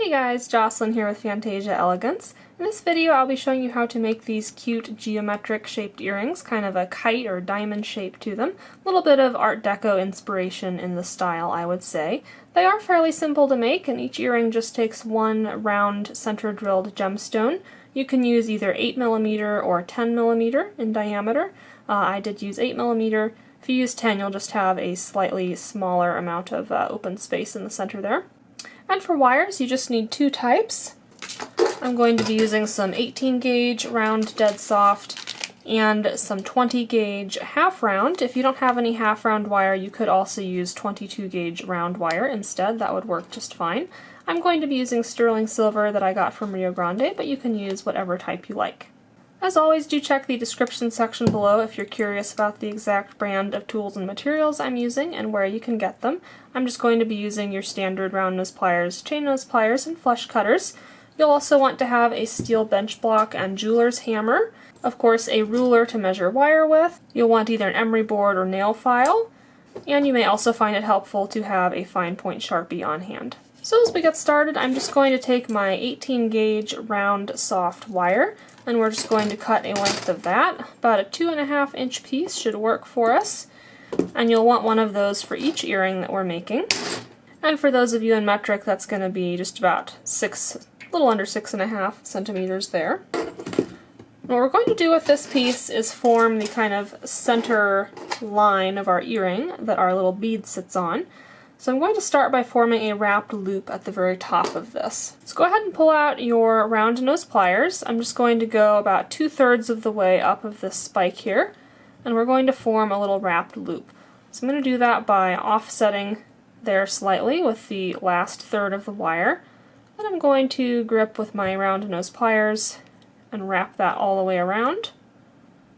Hey guys, Jocelyn here with Fantasia Elegance. In this video I'll be showing you how to make these cute geometric shaped earrings, kind of a kite or diamond shape to them. A little bit of Art Deco inspiration in the style, I would say. They are fairly simple to make, and each earring just takes one round center drilled gemstone. You can use either 8mm or 10mm in diameter. I did use 8mm. If you use 10, you'll just have a slightly smaller amount of open space in the center there. And for wires, you just need two types. I'm going to be using some 18 gauge round dead soft and some 20 gauge half round. If you don't have any half round wire, you could also use 22 gauge round wire instead. That would work just fine. I'm going to be using sterling silver that I got from Rio Grande, but you can use whatever type you like. As always, do check the description section below if you're curious about the exact brand of tools and materials I'm using and where you can get them. I'm just going to be using your standard round nose pliers, chain nose pliers, and flush cutters. You'll also want to have a steel bench block and jeweler's hammer. Of course, a ruler to measure wire with. You'll want either an emery board or nail file. And you may also find it helpful to have a fine point Sharpie on hand. So as we get started, I'm just going to take my 18 gauge round soft wire, and we're just going to cut a length of that. About a 2.5 inch piece should work for us. And you'll want one of those for each earring that we're making. And for those of you in metric, that's going to be just about a little under 6.5 centimeters there. What we're going to do with this piece is form the kind of center line of our earring that our little bead sits on. So I'm going to start by forming a wrapped loop at the very top of this. So go ahead and pull out your round nose pliers. I'm just going to go about 2/3 of the way up of this spike here, and we're going to form a little wrapped loop. So I'm going to do that by offsetting there slightly with the last third of the wire. Then I'm going to grip with my round nose pliers and wrap that all the way around,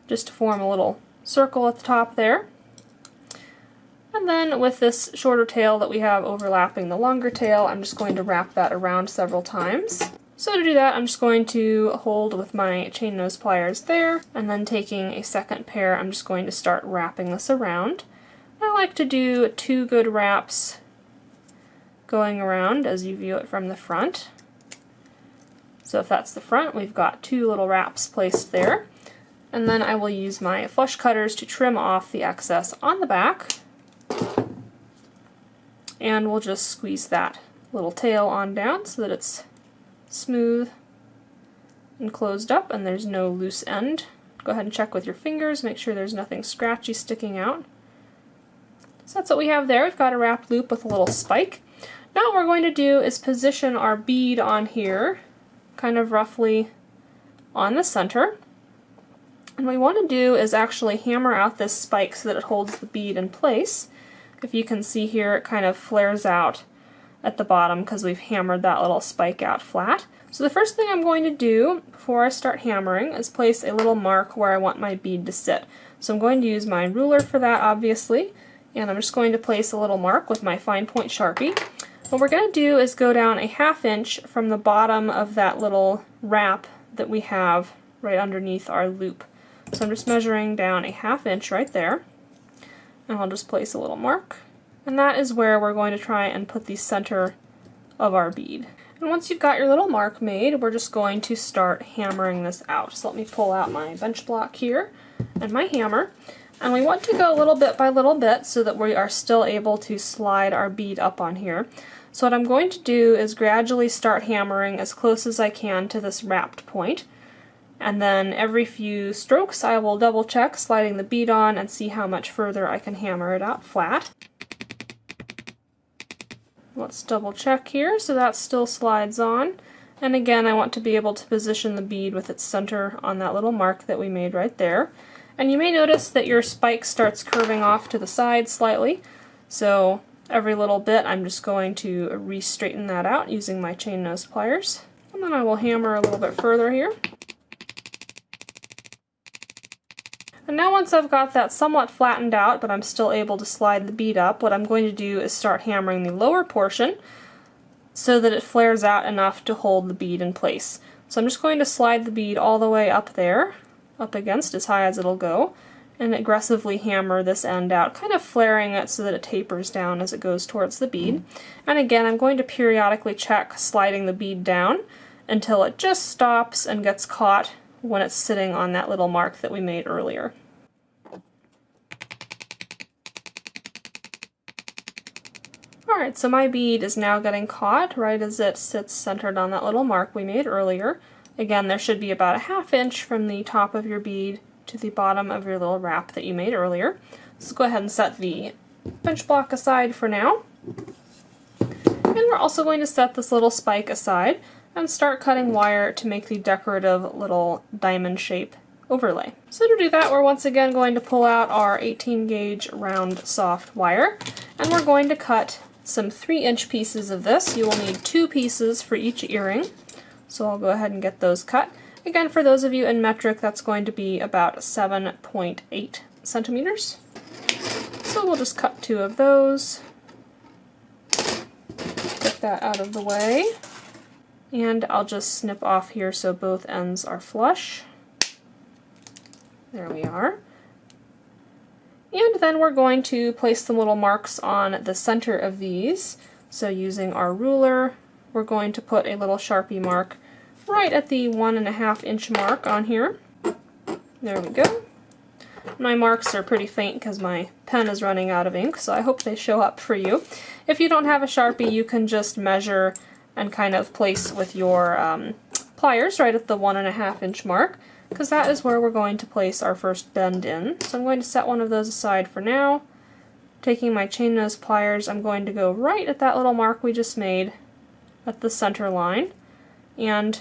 just to form a little circle at the top there. And then with this shorter tail that we have overlapping the longer tail, I'm just going to wrap that around several times. So to do that, I'm just going to hold with my chain nose pliers there, and then taking a second pair, I'm just going to start wrapping this around. I like to do 2 good wraps going around as you view it from the front. So if that's the front, we've got 2 little wraps placed there. And then I will use my flush cutters to trim off the excess on the back. And we'll just squeeze that little tail on down so that it's smooth and closed up and there's no loose end. Go ahead and check with your fingers, make sure there's nothing scratchy sticking out. So that's what we have there. We've got a wrapped loop with a little spike. Now what we're going to do is position our bead on here, kind of roughly on the center. And what we want to do is actually hammer out this spike so that it holds the bead in place. If you can see here, it kind of flares out at the bottom because we've hammered that little spike out flat. So the first thing I'm going to do before I start hammering is place a little mark where I want my bead to sit. So I'm going to use my ruler for that, obviously, and I'm just going to place a little mark with my fine point Sharpie. What we're going to do is go down a 1/2 inch from the bottom of that little wrap that we have right underneath our loop. So I'm just measuring down a 1/2 inch right there. And I'll just place a little mark. And that is where we're going to try and put the center of our bead. And once you've got your little mark made, we're just going to start hammering this out. So let me pull out my bench block here and my hammer. And we want to go little bit by little bit so that we are still able to slide our bead up on here. So what I'm going to do is gradually start hammering as close as I can to this wrapped point. And then every few strokes I will double check sliding the bead on and see how much further I can hammer it out flat. Let's double check here so that still slides on. And again, I want to be able to position the bead with its center on that little mark that we made right there. And you may notice that your spike starts curving off to the side slightly. So every little bit I'm just going to re-straighten that out using my chain nose pliers. And then I will hammer a little bit further here. And now once I've got that somewhat flattened out, but I'm still able to slide the bead up, what I'm going to do is start hammering the lower portion so that it flares out enough to hold the bead in place. So I'm just going to slide the bead all the way up there, up against as high as it'll go, and aggressively hammer this end out, kind of flaring it so that it tapers down as it goes towards the bead. And again, I'm going to periodically check sliding the bead down until it just stops and gets caught when it's sitting on that little mark that we made earlier. Alright, so my bead is now getting caught right as it sits centered on that little mark we made earlier. Again, there should be about a ½ inch from the top of your bead to the bottom of your little wrap that you made earlier. So go ahead and set the bench block aside for now. And we're also going to set this little spike aside and start cutting wire to make the decorative little diamond shape overlay. So to do that, we're once again going to pull out our 18 gauge round soft wire, and we're going to cut some 3-inch pieces of this. You will need 2 pieces for each earring, so I'll go ahead and get those cut. Again, for those of you in metric, that's going to be about 7.8 centimeters. So we'll just cut 2 of those. Get that out of the way. And I'll just snip off here so both ends are flush. There we are. And then we're going to place some little marks on the center of these. So using our ruler, we're going to put a little Sharpie mark right at the 1.5 inch mark on here. There we go. My marks are pretty faint because my pen is running out of ink, so I hope they show up for you. If you don't have a Sharpie, you can just measure and kind of place with your pliers right at the 1.5 inch mark, because that is where we're going to place our first bend in. So I'm going to set one of those aside for now. Taking my chain nose pliers, I'm going to go right at that little mark we just made at the center line and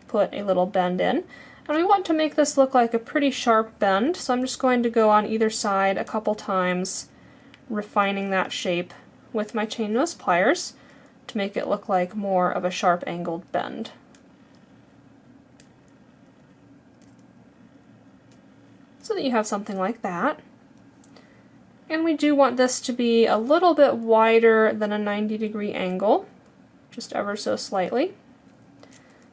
put a little bend in. And we want to make this look like a pretty sharp bend, so I'm just going to go on either side a couple times, refining that shape with my chain nose pliers to make it look like more of a sharp angled bend. So that you have something like that. And we do want this to be a little bit wider than a 90-degree angle, just ever so slightly.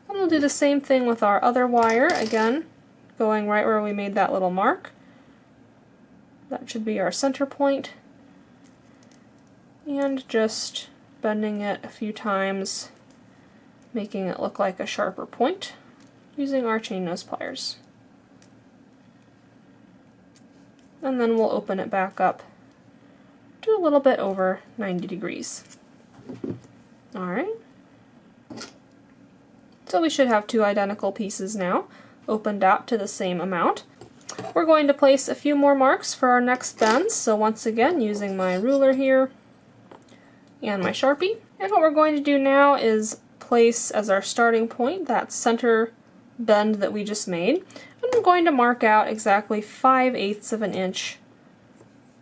And we'll do the same thing with our other wire, again, going right where we made that little mark. That should be our center point. And just bending it a few times, making it look like a sharper point, using our chain nose pliers. And then we'll open it back up to a little bit over 90 degrees. Alright. So we should have 2 identical pieces now, opened out to the same amount. We're going to place a few more marks for our next bends, so once again using my ruler here and my Sharpie. And what we're going to do now is place as our starting point that center bend that we just made. And I'm going to mark out exactly 5/8 of an inch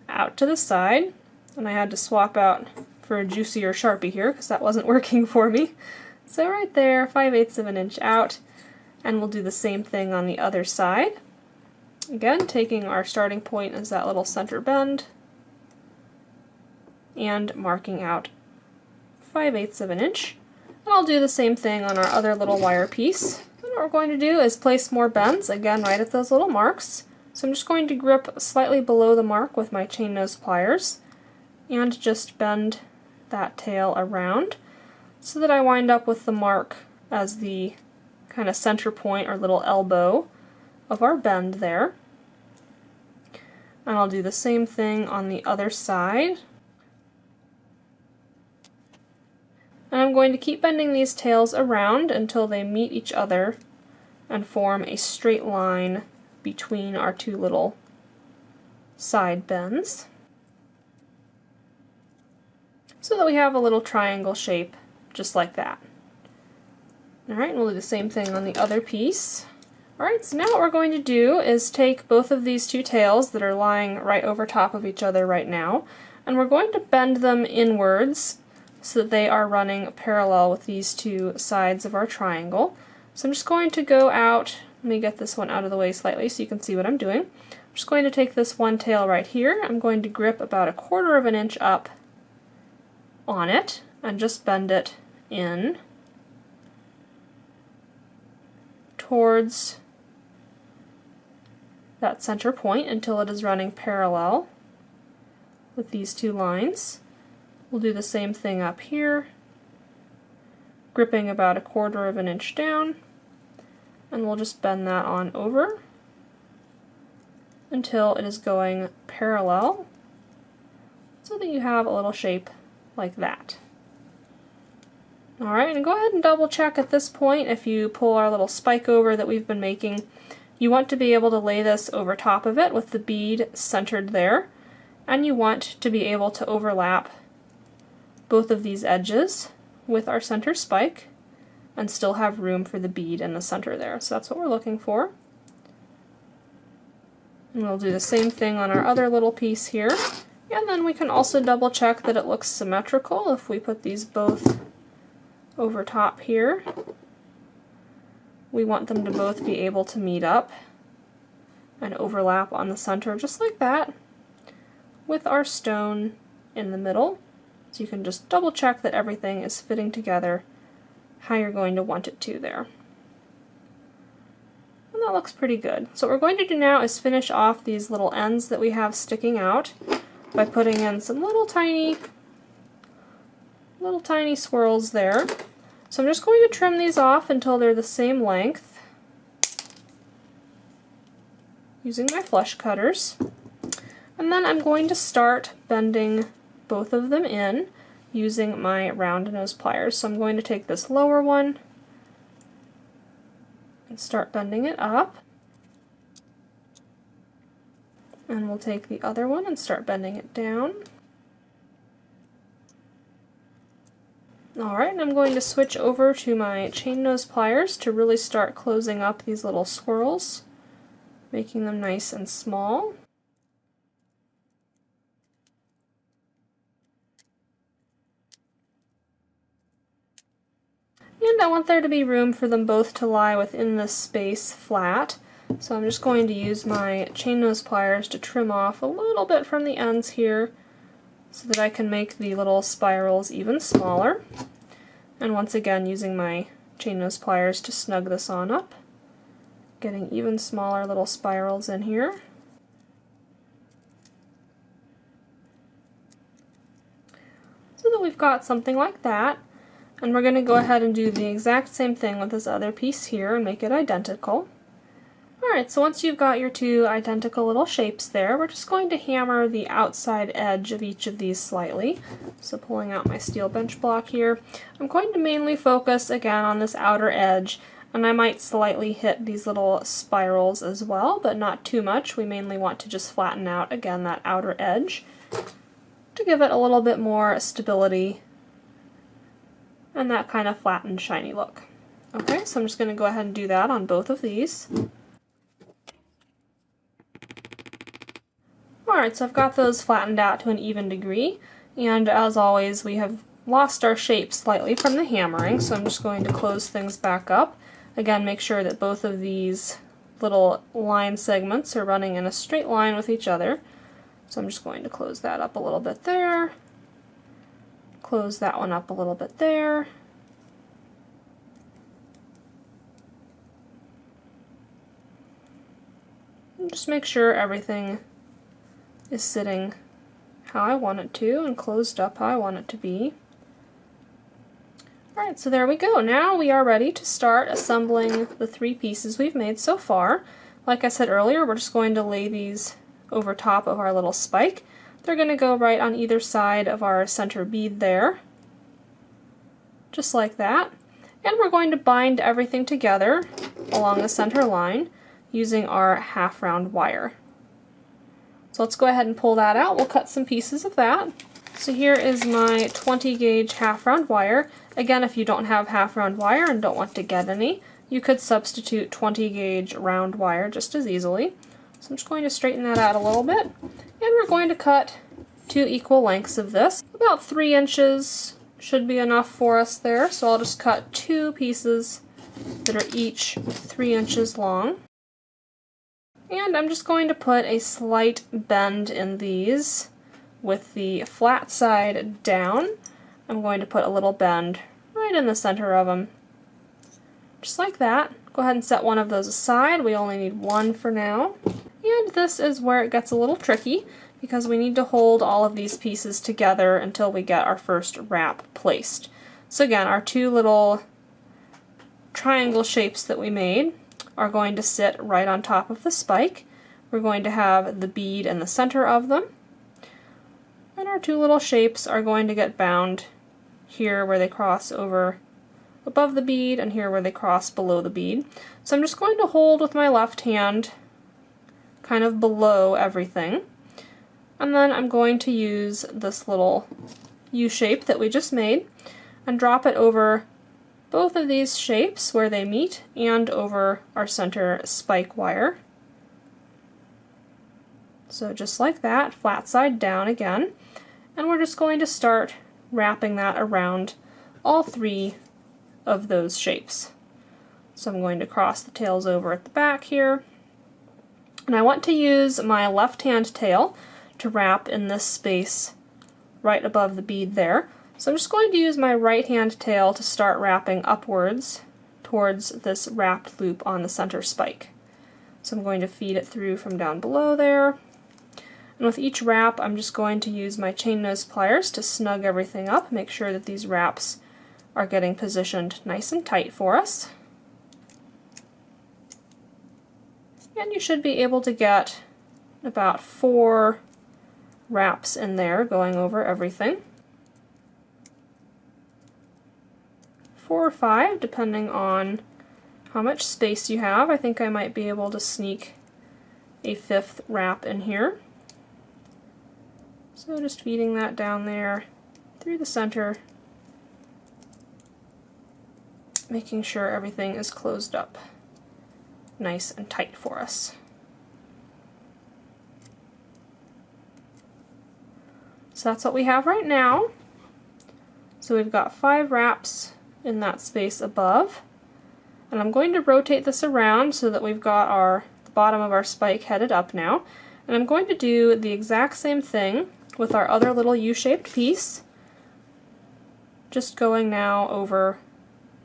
out to the side. And I had to swap out for a juicier Sharpie here because that wasn't working for me. So right there, 5/8 of an inch out, and we'll do the same thing on the other side. Again, taking our starting point as that little center bend, and marking out 5/8 of an inch. And I'll do the same thing on our other little wire piece. And what we're going to do is place more bends, again right at those little marks. So I'm just going to grip slightly below the mark with my chain nose pliers, and just bend that tail around, so that I wind up with the mark as the kind of center point or little elbow of our bend there. And I'll do the same thing on the other side. And I'm going to keep bending these tails around until they meet each other and form a straight line between our 2 little side bends, so that we have a little triangle shape just like that. Alright, and we'll do the same thing on the other piece. Alright, so now what we're going to do is take both of these 2 tails that are lying right over top of each other right now, and we're going to bend them inwards so that they are running parallel with these 2 sides of our triangle. So I'm just going to go out, let me get this one out of the way slightly so you can see what I'm doing. I'm just going to take this one tail right here, I'm going to grip about 1/4 of an inch up on it, and just bend it in towards that center point until it is running parallel with these two lines. We'll do the same thing up here, gripping about 1/4 of an inch down, and we'll just bend that on over until it is going parallel so that you have a little shape like that. Alright, and go ahead and double check at this point if you pull our little spike over that we've been making. You want to be able to lay this over top of it with the bead centered there, and you want to be able to overlap both of these edges with our center spike and still have room for the bead in the center there. So that's what we're looking for. And we'll do the same thing on our other little piece here. And then we can also double check that it looks symmetrical if we put these both over top here. We want them to both be able to meet up and overlap on the center just like that with our stone in the middle. So you can just double check that everything is fitting together how you're going to want it to there. And that looks pretty good. So what we're going to do now is finish off these little ends that we have sticking out by putting in some little tiny swirls there. So I'm just going to trim these off until they're the same length using my flush cutters. And then I'm going to start bending both of them in using my round nose pliers. So I'm going to take this lower one and start bending it up. And we'll take the other one and start bending it down. Alright, and I'm going to switch over to my chain nose pliers to really start closing up these little swirls, making them nice and small. And I want there to be room for them both to lie within this space flat. So I'm just going to use my chain nose pliers to trim off a little bit from the ends here so that I can make the little spirals even smaller. And once again using my chain nose pliers to snug this on up, getting even smaller little spirals in here. So that we've got something like that. And we're going to go ahead and do the exact same thing with this other piece here and make it identical. Alright, so once you've got your two identical little shapes there, we're just going to hammer the outside edge of each of these slightly. So pulling out my steel bench block here, I'm going to mainly focus again on this outer edge, and I might slightly hit these little spirals as well, but not too much. We mainly want to just flatten out, again, that outer edge to give it a little bit more stability and that kind of flat and shiny look. Okay, so I'm just going to go ahead and do that on both of these. Alright, so I've got those flattened out to an even degree, and as always we have lost our shape slightly from the hammering, so I'm just going to close things back up. Again, make sure that both of these little line segments are running in a straight line with each other. So I'm just going to close that up a little bit there, close that one up a little bit there, and just make sure everything is sitting how I want it to and closed up how I want it to be. Alright, so there we go. Now we are ready to start assembling the three pieces we've made so far. Like I said earlier, we're just going to lay these over top of our little spike. They're going to go right on either side of our center bead there, just like that. And we're going to bind everything together along the center line using our half round wire. So let's go ahead and pull that out. We'll cut some pieces of that. So here is my 20 gauge half round wire. Again, if you don't have half round wire and don't want to get any, you could substitute 20 gauge round wire just as easily. So I'm just going to straighten that out a little bit. And we're going to cut 2 equal lengths of this. About 3 inches should be enough for us there. So I'll just cut 2 pieces that are each 3 inches long. And I'm just going to put a slight bend in these with the flat side down. I'm going to put a little bend right in the center of them, just like that. Go ahead and set one of those aside. We only need one for now. And this is where it gets a little tricky because we need to hold all of these pieces together until we get our first wrap placed. So again, our two little triangle shapes that we made are going to sit right on top of the spike. We're going to have the bead in the center of them. And our two little shapes are going to get bound here where they cross over above the bead and here where they cross below the bead. So I'm just going to hold with my left hand kind of below everything. And then I'm going to use this little U shape that we just made and drop it over both of these shapes where they meet and over our center spike wire. So just like that, flat side down again. And we're just going to start wrapping that around all three of those shapes. So I'm going to cross the tails over at the back here. And I want to use my left hand tail to wrap in this space right above the bead there. So I'm just going to use my right hand tail to start wrapping upwards towards this wrapped loop on the center spike. So I'm going to feed it through from down below there. And with each wrap, I'm just going to use my chain nose pliers to snug everything up, make sure that these wraps are getting positioned nice and tight for us. And you should be able to get about 4 wraps in there going over everything. 4 or 5, depending on how much space you have. I think I might be able to sneak a 5th wrap in here. So just feeding that down there through the center, making sure everything is closed up nice and tight for us. So that's what we have right now. So we've got 5 wraps in that space above. And I'm going to rotate this around so that we've got the bottom of our spike headed up now. And I'm going to do the exact same thing with our other little U-shaped piece. Just going now over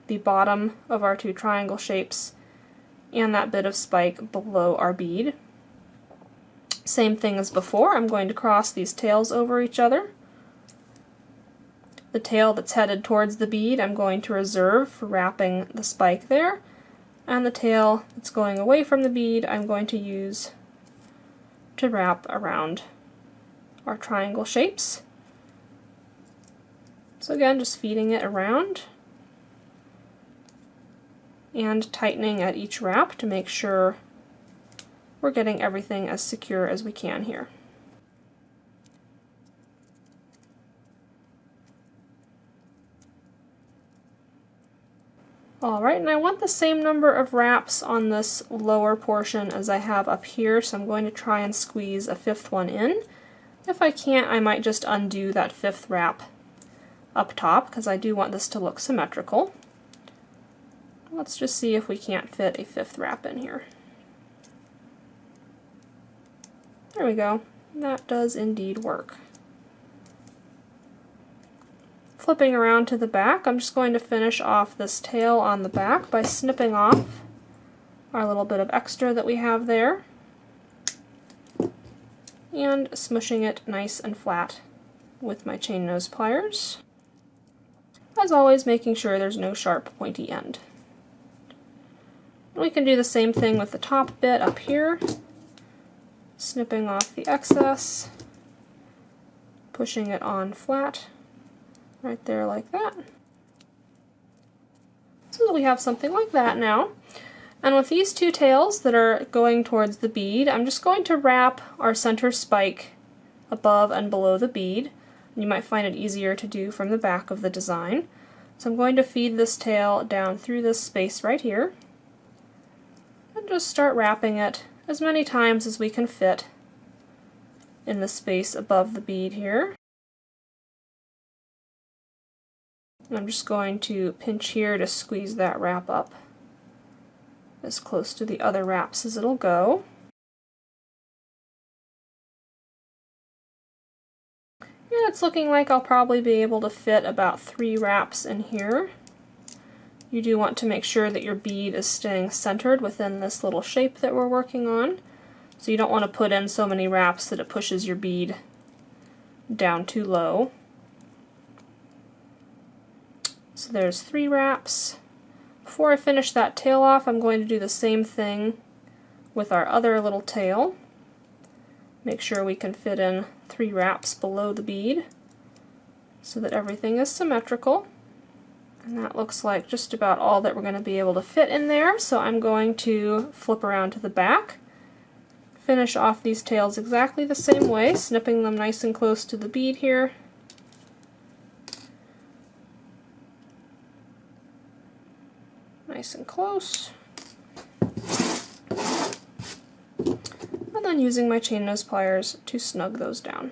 the bottom of our 2 triangle shapes and that bit of spike below our bead. Same thing as before, I'm going to cross these tails over each other. The tail that's headed towards the bead I'm going to reserve for wrapping the spike there, and the tail that's going away from the bead I'm going to use to wrap around our triangle shapes. So again, just feeding it around and tightening at each wrap to make sure we're getting everything as secure as we can here. Alright, and I want the same number of wraps on this lower portion as I have up here, so I'm going to try and squeeze a 5th one in. If I can't, I might just undo that 5th wrap up top, because I do want this to look symmetrical. Let's just see if we can't fit a 5th wrap in here. There we go. That does indeed work. Flipping around to the back, I'm just going to finish off this tail on the back by snipping off our little bit of extra that we have there and smushing it nice and flat with my chain nose pliers. As always, making sure there's no sharp pointy end. We can do the same thing with the top bit up here, snipping off the excess, pushing it on flat, right there like that. So that we have something like that now. And with these 2 tails that are going towards the bead, I'm just going to wrap our center spike above and below the bead. You might find it easier to do from the back of the design. So I'm going to feed this tail down through this space right here and just start wrapping it as many times as we can fit in the space above the bead here. And I'm just going to pinch here to squeeze that wrap up as close to the other wraps as it'll go. And it's looking like I'll probably be able to fit about 3 wraps in here You do want to make sure that your bead is staying centered within this little shape that we're working on. So you don't want to put in so many wraps that it pushes your bead down too low. So there's 3 wraps. Before I finish that tail off, I'm going to do the same thing with our other little tail. Make sure we can fit in 3 wraps below the bead so that everything is symmetrical. And that looks like just about all that we're going to be able to fit in there, so I'm going to flip around to the back. Finish off these tails exactly the same way, snipping them nice and close to the bead here. Nice and close. And then using my chain nose pliers to snug those down.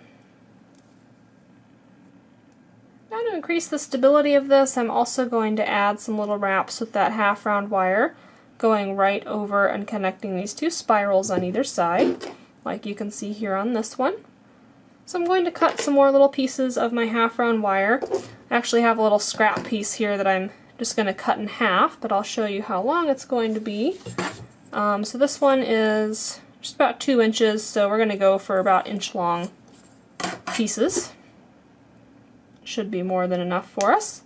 Now to increase the stability of this, I'm also going to add some little wraps with that half round wire, going right over and connecting these 2 spirals on either side, like you can see here on this one. So I'm going to cut some more little pieces of my half round wire. I actually have a little scrap piece here that I'm just going to cut in half, but I'll show you how long it's going to be. So this one is just about 2 inches, so we're going to go for about inch long pieces. Should be more than enough for us.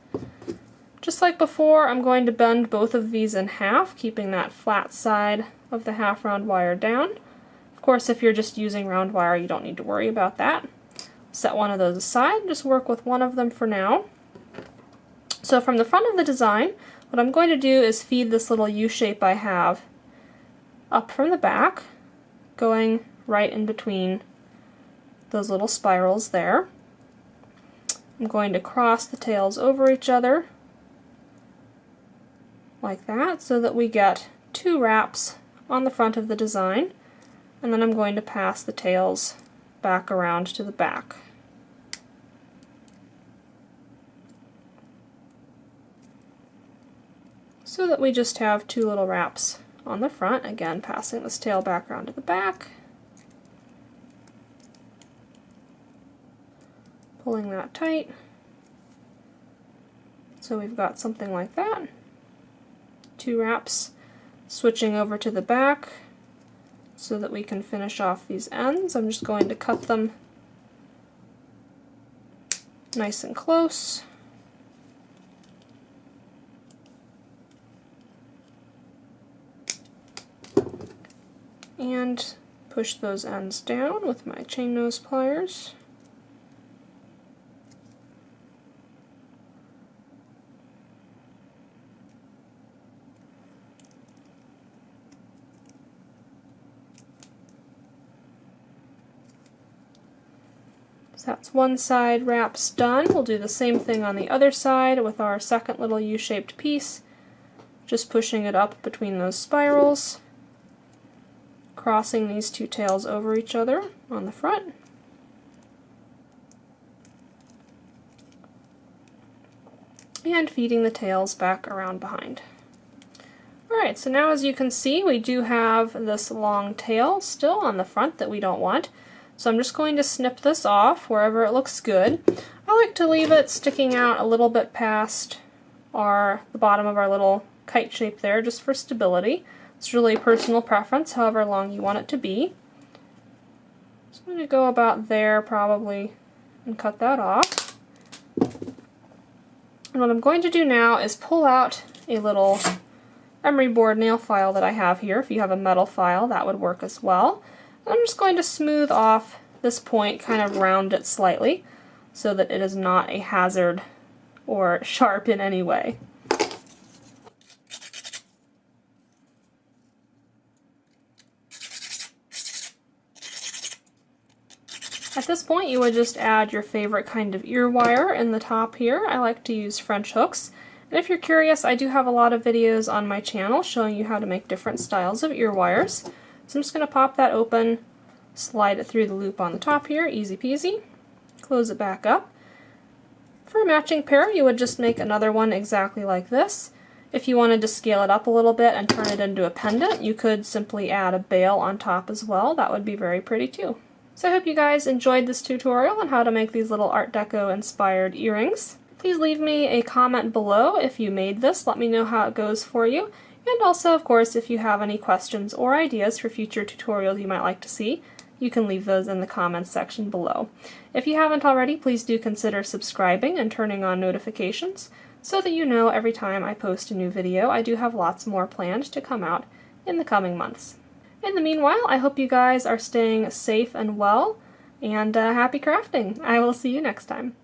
Just like before, I'm going to bend both of these in half, keeping that flat side of the half round wire down. Of course, if you're just using round wire, you don't need to worry about that. Set one of those aside, just work with one of them for now. So from the front of the design, what I'm going to do is feed this little U shape I have up from the back, going right in between those little spirals there. I'm going to cross the tails over each other like that so that we get 2 wraps on the front of the design, and then I'm going to pass the tails back around to the back. So that we just have 2 little wraps on the front, again passing this tail back around to the back, pulling that tight. So we've got something like that. 2 wraps, switching over to the back so that we can finish off these ends. I'm just going to cut them nice and close. And push those ends down with my chain nose pliers. So that's one side wraps done. We'll do the same thing on the other side with our second little U-shaped piece, just pushing it up between those spirals, crossing these 2 tails over each other on the front. And feeding the tails back around behind. Alright, so now as you can see, we do have this long tail still on the front that we don't want. So I'm just going to snip this off wherever it looks good. I like to leave it sticking out a little bit past the bottom of our little kite shape there, just for stability. It's really personal preference, however long you want it to be. So I'm going to go about there probably and cut that off. And what I'm going to do now is pull out a little emery board nail file that I have here. If you have a metal file, that would work as well. And I'm just going to smooth off this point, kind of round it slightly, so that it is not a hazard or sharp in any way. At this point, you would just add your favorite kind of ear wire in the top here. I like to use French hooks. And if you're curious, I do have a lot of videos on my channel showing you how to make different styles of ear wires. So I'm just going to pop that open, slide it through the loop on the top here, easy peasy. Close it back up. For a matching pair, you would just make another one exactly like this. If you wanted to scale it up a little bit and turn it into a pendant, you could simply add a bail on top as well. That would be very pretty too. So I hope you guys enjoyed this tutorial on how to make these little Art Deco inspired earrings. Please leave me a comment below if you made this. Let me know how it goes for you. And also, of course, if you have any questions or ideas for future tutorials you might like to see, you can leave those in the comments section below. If you haven't already, please do consider subscribing and turning on notifications so that you know every time I post a new video. I do have lots more planned to come out in the coming months. In the meanwhile, I hope you guys are staying safe and well, and happy crafting! I will see you next time.